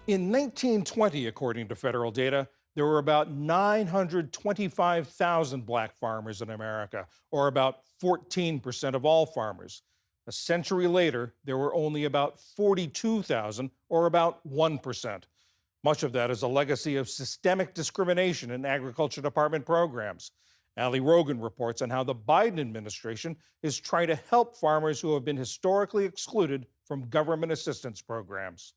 In 1920, according to federal data, there were about 925,000 black farmers in America, or about 14% of all farmers. A century later, there were only about 42,000, or about 1%. Much of that is a legacy of systemic discrimination in Agriculture Department programs. Ali Rogan reports on how the Biden administration is trying to help farmers who have been historically excluded from government assistance programs.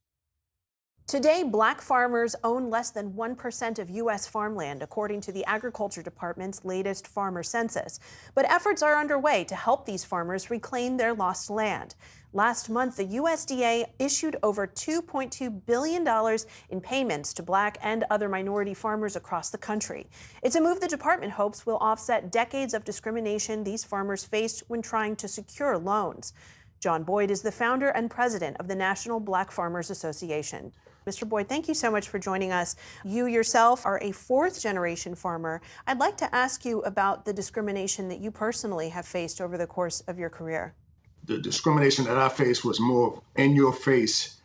Today, black farmers own less than 1% of U.S. farmland, according to the Agriculture Department's latest farmer census. But efforts are underway to help these farmers reclaim their lost land. Last month, the USDA issued over $2.2 billion in payments to black and other minority farmers across the country. It's a move the department hopes will offset decades of discrimination these farmers faced when trying to secure loans. John Boyd is the founder and president of the National Black Farmers Association. Mr. Boyd, thank you so much for joining us. You yourself are a fourth-generation farmer. I'd like to ask you about the discrimination that you personally have faced over the course of your career. The discrimination that I faced was more in-your-face,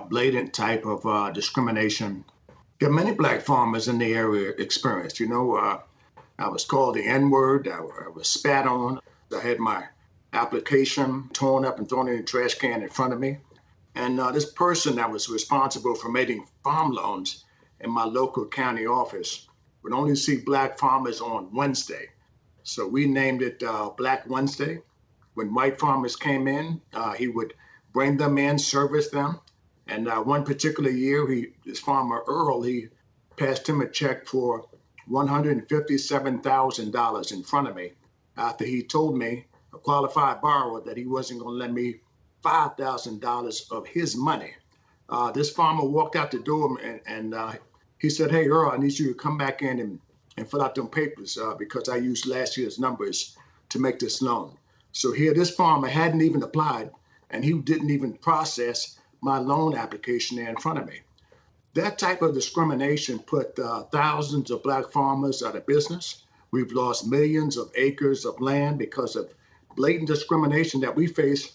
blatant type of discrimination that many black farmers in the area experienced. I was called the N-word. I was spat on. I had my application torn up and thrown in the trash can in front of me. And this person that was responsible for making farm loans in my local county office would only see black farmers on Wednesday. So we named it Black Wednesday. When white farmers came in, he would bring them in, service them. And one particular year, this farmer Earl, he passed him a check for $157,000 in front of me after he told me, a qualified borrower, that he wasn't going to lend me $5,000 of his money. This farmer walked out the door and he said, "Hey, Earl, I need you to come back in and fill out them papers because I used last year's numbers to make this loan." So here, this farmer hadn't even applied and he didn't even process my loan application there in front of me. That type of discrimination put thousands of black farmers out of business. We've lost millions of acres of land because of blatant discrimination that we face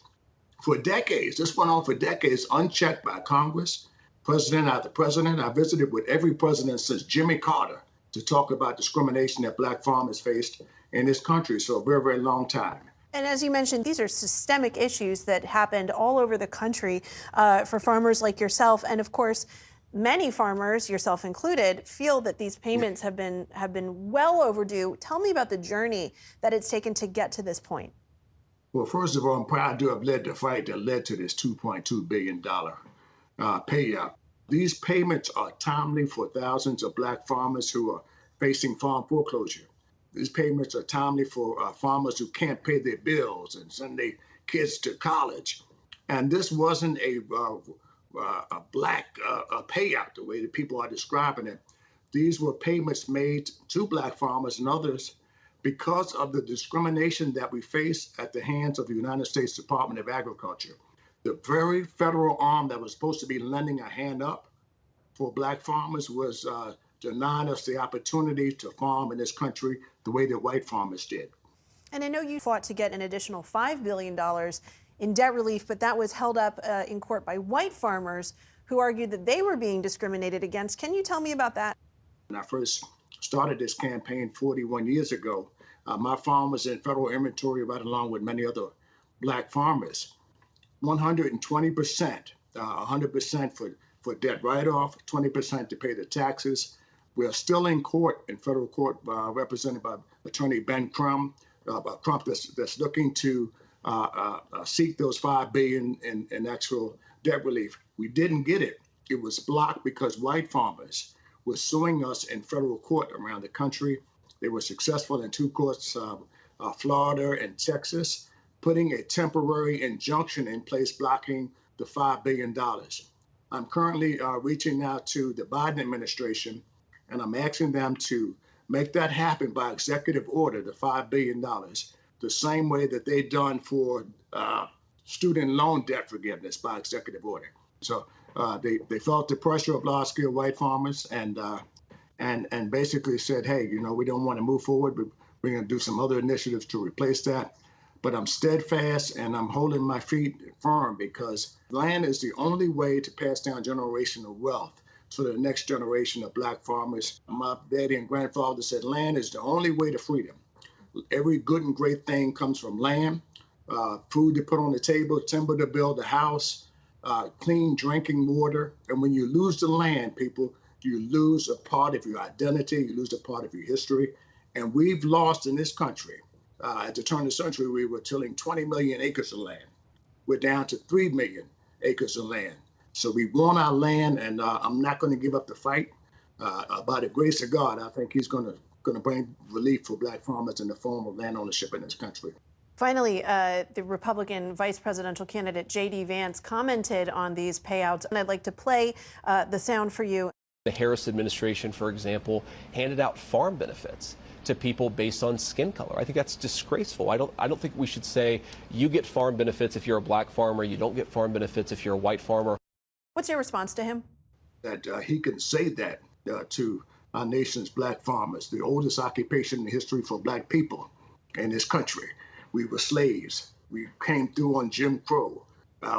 for decades. This went on for decades, unchecked by Congress, president after president. I visited with every president since Jimmy Carter to talk about discrimination that black farmers faced in this country. So a very, very long time. And as you mentioned, these are systemic issues that happened all over the country for farmers like yourself. And of course, many farmers, yourself included, feel that these payments have been well overdue. Tell me about the journey that it's taken to get to this point. Well, first of all, I'm proud to have led the fight that led to this $2.2 billion payout. These payments are timely for thousands of black farmers who are facing farm foreclosure. These payments are timely for farmers who can't pay their bills and send their kids to college. And this wasn't a black payout, the way that people are describing it. These were payments made to black farmers and others because of the discrimination that we face at the hands of the United States Department of Agriculture. The very federal arm that was supposed to be lending a hand up for black farmers was denying us the opportunity to farm in this country the way that white farmers did. And I know you fought to get an additional $5 billion in debt relief, but that was held up in court by white farmers who argued that they were being discriminated against. Can you tell me about that? When I first started this campaign 41 years ago, my farm was in federal inventory right along with many other black farmers. 120%, 100% for debt write-off, 20% to pay the taxes. We are still in court, in federal court, represented by Attorney Ben Crump that's looking to seek those $5 billion in actual debt relief. We didn't get it. It was blocked because white farmers were suing us in federal court around the country. They were successful in two courts, Florida and Texas, putting a temporary injunction in place blocking the $5 billion. I'm currently reaching out to the Biden administration, and I'm asking them to make that happen by executive order, the $5 billion, the same way that they've done for student loan debt forgiveness by executive order. So they felt the pressure of large-scale white farmers and basically said, hey, we don't want to move forward, but we're going to do some other initiatives to replace that. but I'm steadfast and I'm holding my feet firm because land is the only way to pass down generational wealth to the next generation of Black farmers. My daddy and grandfather said land is the only way to freedom. Every good and great thing comes from land, food to put on the table, timber to build a house, clean drinking water. And when you lose the land, people, you lose a part of your identity, you lose a part of your history. And we've lost in this country. At the turn of the century, we were tilling 20 million acres of land. We're down to 3 million acres of land. So we want our land, and I'm not going to give up the fight. By the grace of God, I think he's going to bring relief for Black farmers in the form of land ownership in this country. Finally, the Republican vice presidential candidate J.D. Vance commented on these payouts, and I'd like to play the sound for you. The Harris administration, for example, handed out farm benefits to people based on skin color. I think that's disgraceful. I don't think we should say you get farm benefits if you're a Black farmer, you don't get farm benefits if you're a white farmer. What's your response to him? That he can say that to our nation's Black farmers, the oldest occupation in history for Black people in this country. We were slaves. We came through on Jim Crow.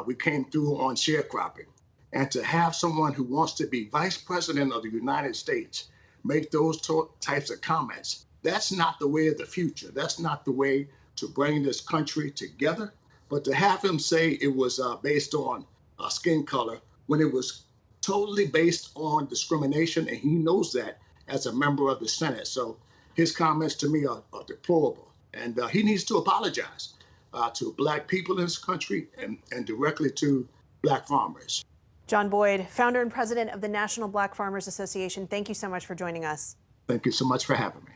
We came through on sharecropping. And to have someone who wants to be vice president of the United States make those types of comments, that's not the way of the future. That's not the way to bring this country together. But to have him say it was based on skin color when it was totally based on discrimination, and he knows that as a member of the Senate. So his comments to me are deplorable. And he needs to apologize to Black people in this country and directly to Black farmers. John Boyd, founder and president of the National Black Farmers Association, thank you so much for joining us. Thank you so much for having me.